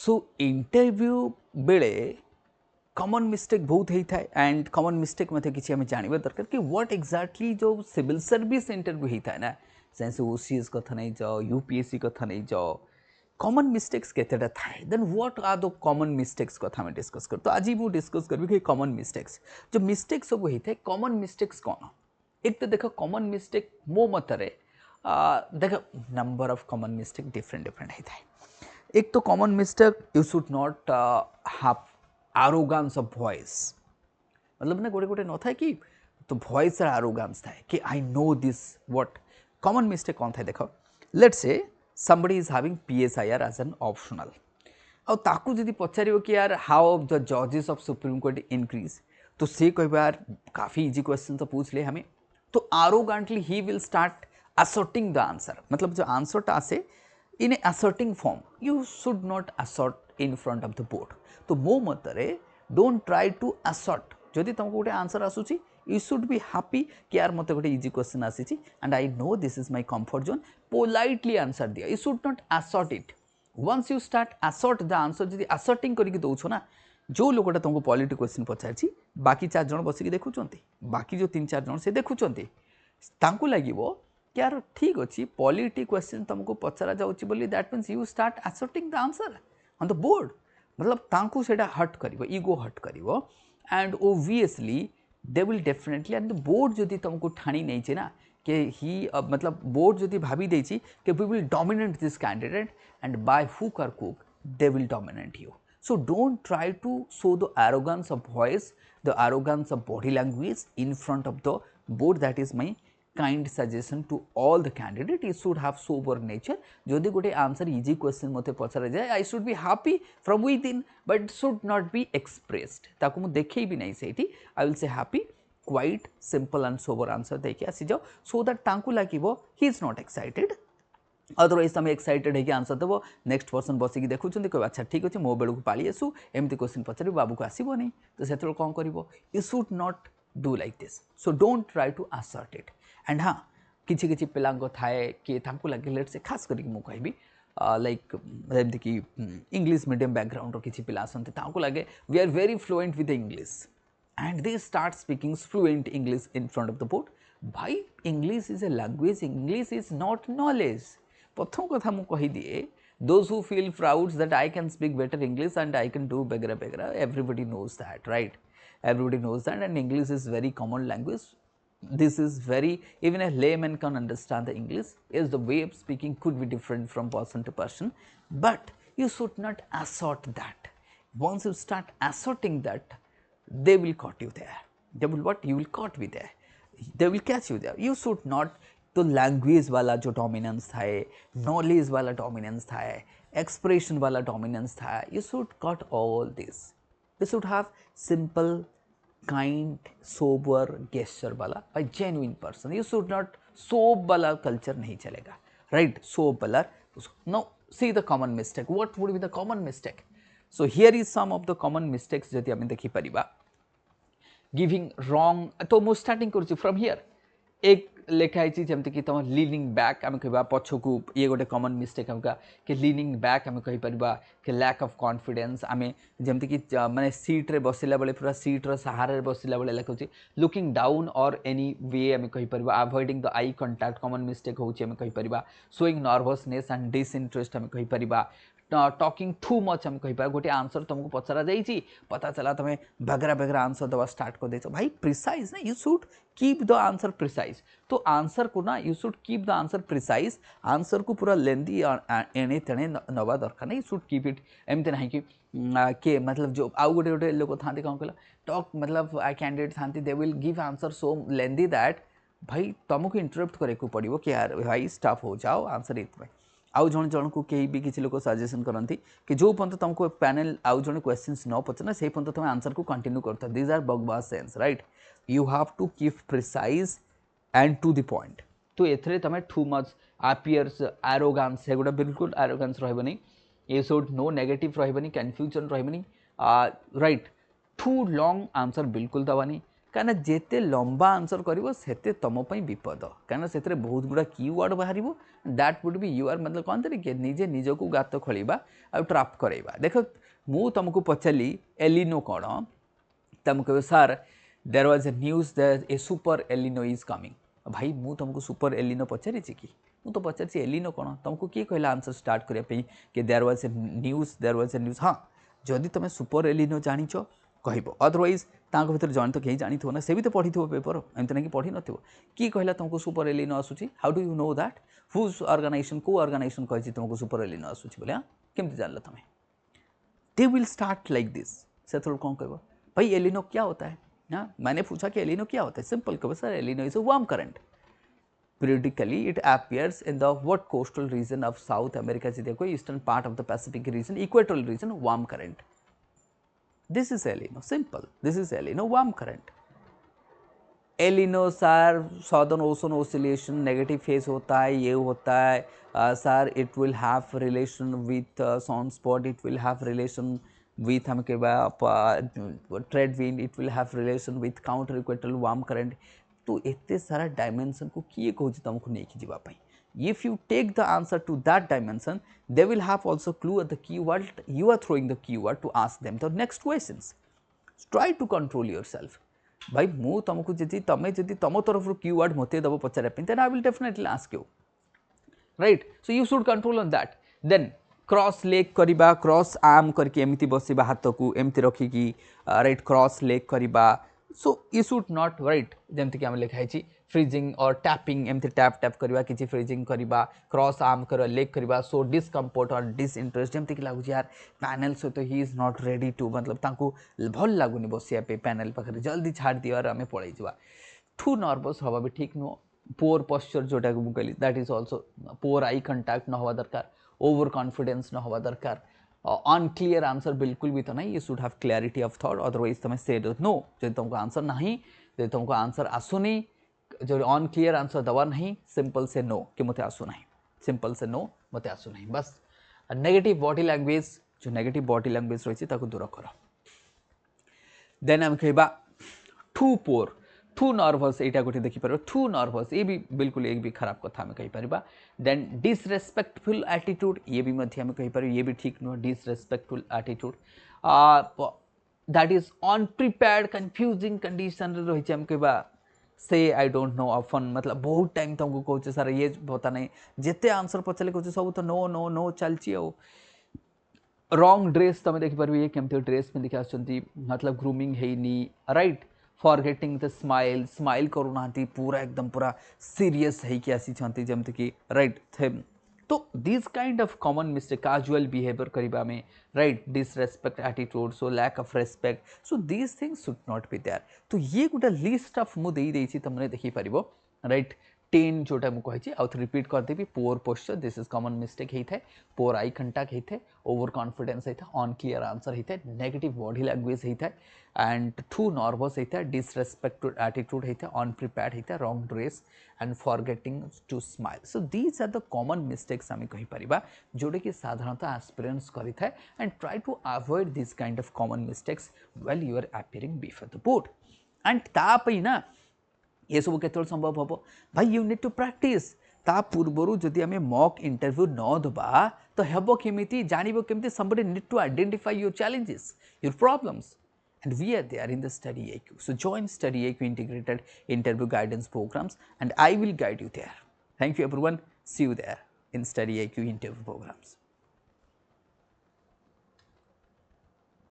so interview बेले common mistake बहुत होता है एंड कॉमन मिस्टेक मत किसी आम जानवा दरकार कि व्हाट एग्जैक्टली जो सिविल सर्विस इंटरव्यू होता है ना से ओसीएस कथा नहीं जाओ यूपीएससी कथा नहीं जाओ कॉमन मिस्टेक्स केतेटा थाए then what are the common mistakes कथा मैं डिस्कस कर तो आज मुझे डिस्कस करी कि कॉमन मिस्टेक्स जो मिस्टेक्स सब होता है कॉमन मिस्टेक्स कौन एक तो देख कॉमन मिस्टेक मो मतरे देख number of common mistake different different होता है एक तो common mistake you should not have arrogance of voice मतलब ना गोटे गोटे न था कि तो वॉइस आरोगांस था कि आई know this what common mistake कौन था देखो let's say somebody is having PSIR as an optional और ताकू जदि पचार कि यार हाउ द जजेस ऑफ सुप्रीम कोर्ट इंक्रीज तो से कह यार काफ़ी इजी क्वेश्चन तो पूछ ले हमें तो arrogantly he will start asserting the answer मतलब जो आंसरटा आसे in a asserting form you should not assert in front of the board तो मो मतरे डोंट ट्राई टू असर्ट जदि तुमको गोटे आंसर आसूची यू शुड बी हैप्पी कि यार मत गोटे इजी क्वेश्चन आसी and I know this is my comfort zone politely answer दिया you should not assert it once you start assert the answer जब असर्टिंग करके दौछ ना जो लोकटा तुमको पॉलिटी क्वेश्चन पचार बाकी 4 जन बसिक देखुं बाकी जो 3-4 जन से देखुं लगे कि यार ठीक अच्छे पॉलिटी क्वेश्चन तुमको पचरा जाऊँगी that means you start asserting the answer on the board मतलब तांकू सेटा हट कर ईगो हट कर and obviously they will definitely and board जदि तुमको ठाणी नहीं ना कि ही मतलब बोर्ड जदि भाभी देछि कि we will dominate this candidate and by hook or कुक they will dominate you so don't try to show the arrogance of voice the arrogance of body language in front of the board that is my kind suggestion to all the candidate you should have sober nature jodi gote answer easy question mote pachara jaye I should be happy from within but should not be expressed taku mu dekhei bi nahi seiti I will say happy quite simple and sober answer dekhi asi jao so that tanku lagibo he is not excited otherwise तुम excited है answer देव next person बसिक देखुं कह अच्छा ठीक अच्छे मो बेलू पाली आसू एमती question पचार बाबू को आसबनी तो से कौन कर you should not do like this so don't try to assert it and हाँ किसी किसी पिला थाए कि लगे लेट से खास करके मुझे कहबी लाइक जमीक कि इंग्लिश मीडियम बैकग्राउंड किसी पिला आसती लगे we are very fluent with English and they start speaking fluent English in front of the board भाई English is a language English is not knowledge प्रथम कथा मुझे कहीदिए those who feel proud that I can speak better English and I can do बेगरा बेगरा everybody knows that right everybody knows that and English is very common language this is very even a layman can understand the English is the way of speaking could be different from person to person but you should not assert that once you start asserting that they will caught you there they will what you will caught with there they will catch you there you should not तो language वाला जो dominance था knowledge वाला dominance था expression वाला dominance था you should cut all this you should have simple kind sober gesture वाला by genuine person you should not soap वाला कल्चर नहीं चलेगा राइट सोप वाला no see the common mistake what would be the common mistake so here is some of the common mistakes जदि आम देखिपर giving wrong तो मुझे starting करुच्ची from here एक लिखाई जमती कि तुम लीनिंग बैक आम कह पछकू ये गोटे कॉमन मिस्टेक हमका कि लीनिंग बैक आम कहीपर कि लैक ऑफ कॉन्फिडेंस आम जमती कि माने सीट्रे बसला बेले पूरा सीट्र सहारे बसला बेले लिखुची लुकिंग डाउन और एनी वे आम कहीपर avoiding the eye contact common mistake होची आम कहीपर शोइंग नर्वसनेस एंड डिसइंटरेस्ट आम कहीपर टॉकिंग टू मच हम कहीपर गोटे आंसर तुमको पचरा जाइए पता चला तुम्हें बगरा बगरा आंसर दवा स्टार्ट कर देछ भाई प्रिसाइज ना you should keep the answer precise तो आंसर को ना you should keep the answer precise answer को पूरा लेंदी एणे तेणे नवा दरकार नहीं यू शुड कीप इट एमती ना कि मतलब जो आउ गोटे गोटे लोक था कौन कहला टॉक मतलब कैंडिडेट था they will give answer so lengthy that भाई तुमको इंटरप्ट करे को पड़ो कि यार भाई स्टाफ हो जाओ आंसर ये आउ जन जन को कहीं भी किसी लोग सजेशन करती कि जो पर्यटन तुमको पैनल आउ जन क्वेश्चंस न पचार से पर्यटन तुम आंसर को कंटिन्यू करता दिज आर बकवास sense right you have to keep precise and to the point तो एथरे तुम टू मच अपीयर्स एरोगांस से गोटे बिल्कुल एरोगांस रही ये शुड नो नेगेटिव रही कन्फ्यूजन रही राइट टू लॉन्ग आंसर बिल्कुल दबानी कहीं जेते लंबा आंसर करिवो सेते तुम पई विपद कहीं से बहुत गुड़ा कीवर्ड बाहर that would be you are मतलब कहते कि निजे निजक गात खोलवा आ ट्राप करवा देख मु तुमको पचारि एलिनो कौन तुम कह सार there was a news that a super El Nino is coming भाई मु तुमको सुपर एलिनो पचारि कि मु तो पचारि एलिनो कौन तुमको किए कहला आंसर स्टार्ट करने कि देयर वाज ए न्यूज हाँ जदि तुम सुपर एलिनो जान कह अदरवाइज तांको भीतर जन तो कहीं जानी ना से भी तो पढ़ी पेपर एमती ना कि पढ़ी नथिबो किए कहला तुमको सुपर एलिनो आसूची how do you know that whose organization को ऑर्गेनाइजेशन कही तुमको सुपर एलिनो आसूची बोले हाँ केमती जान तुम they will start like this से कौन कह भाई एलिनो क्या होता है हाँ मैंने पूछा कि एलिनो क्या होता है सिंपल कहो sir एलिनो is a warm current periodically it appears in the what coastal region of South America ji dekho eastern part of the Pacific region equatorial region warm current this is El Nino simple this is El Nino warm current El Nino sir southern ocean oscillation negative phase होता है ये होता है sir it will have relation with sunspot it will have relation with हम कहबा trade wind it will have relation with counter equatorial warm current तो एते सारा डायमेंशन को किए कहूँ तुमको नहीं जावाई if you take the answer to that dimension they will have also clue at the keyword you are throwing the keyword to ask them the next questions try to control yourself भाई मु तुमको जी तुम जी तुम तरफ keyword मत दब पचारे then I will definitely ask you right so you should control on that then cross leg करवा क्रॉस आर्म करके एमती बसवा हाथ को एमती रखिकी राइट क्रॉस लेग करवा सो यू शुड नॉट राइट जमती कि आम लिखाई फ्रीजिंग और टैपिंग एमती टैप टैप करवा किसी फ्रीजिंग करवा क्रॉस आर्म कर लेग करवा सो डिस्कम्फर्ट और डिसइंटरेस्ट जमती कि लगुच यार पैनल सहित he is not ready to मतलब तांको भल लगुनि बसिया पे पैनल पाखे जल्दी छाड़ दिवार आम पड़े जा टू नर्वस हवा भी ठीक नुह पोर पोस्चर जोटा को कहली that is also poor eye contact न हवा दरकार ओवर कॉन्फिडेंस न हवा दरकार अनक्लीयर आंसर बिल्कुल भी तो नहीं you should have clarity of thought otherwise तुम से नो जो तुमको आंसर नहीं जो तुमको आंसर आसुनी जो अनक्लीयर आंसर दवा नहीं सिंपल से नो कि मत आसु नहीं सिंपल से नो मत आसु नहीं बस नेगेटिव बॉडी लैंग्वेज जो नेगेटिव बॉडी लैंग्वेज रही है दूर कर देन आम कहवा टू पोर टू नर्वस यहाँ गोटे देखिपर टू नर्वस ये भी बिल्कुल एक भी खराब कथा आम कहीपर देन डिसरेस्पेक्टफुल एटीट्यूड ये भी आम कहीपर ये भी ठीक नुह disrespectful attitude that is unprepared confusing condition रही आम कहवा से आई डोंट नो ऑफन मतलब बहुत टाइम तुमको कहूँ सर ये पता नहीं जिते आंसर पचारे कहूँ सब तो नो नो नो चलती रॉन्ग ड्रेस तुम देखिपर ये केमती ड्रेस में देखा मतलब ग्रूमिंग है right forgetting the smile smile करूना पूरा एकदम पूरा सीरियस है कि आसी जमती कि राइट थे तो this kind of common mistake casual behaviour करबा में right disrespect attitude so lack of respect so this things should not be there तो ये गोटे लिस्ट ऑफ मु दे देछि तुमने देखि परिबो राइट 10 जोटा मुझे आउ थे रिपीट करदेवी poor posture this is common mistake होता है पोर आई कंटाक्ट होता है ओवर कॉन्फिडेंस होता है अनक्लीयर आंसर होता है नेगेटिव बॉडी लैंग्वेज होता है एंड टू नर्वस होता है डिसरेस्पेक्टेड एटीट्यूड होता है अनप्रिपेयर्ड होता है wrong dress and forgetting to smile so these are the common mistakes आम कहीपर जोटा कि साधारणतः एस्पिरेंट्स करें and try to avoid this kind of common mistakes well you are appearing before the board and तापई ना ये सब केतल संभव हम भाई यू नीड टू प्रैक्टिस ता पूर्वर जदि आम मॉक इंटरव्यू न दबा तो हेब केमिति जानिबो केमिति somebody need to identify your challenges your problems and we are there in the Study IQ so join Study IQ integrated interview guidance programs and I will guide you there thank you everyone see you there in Study IQ interview programs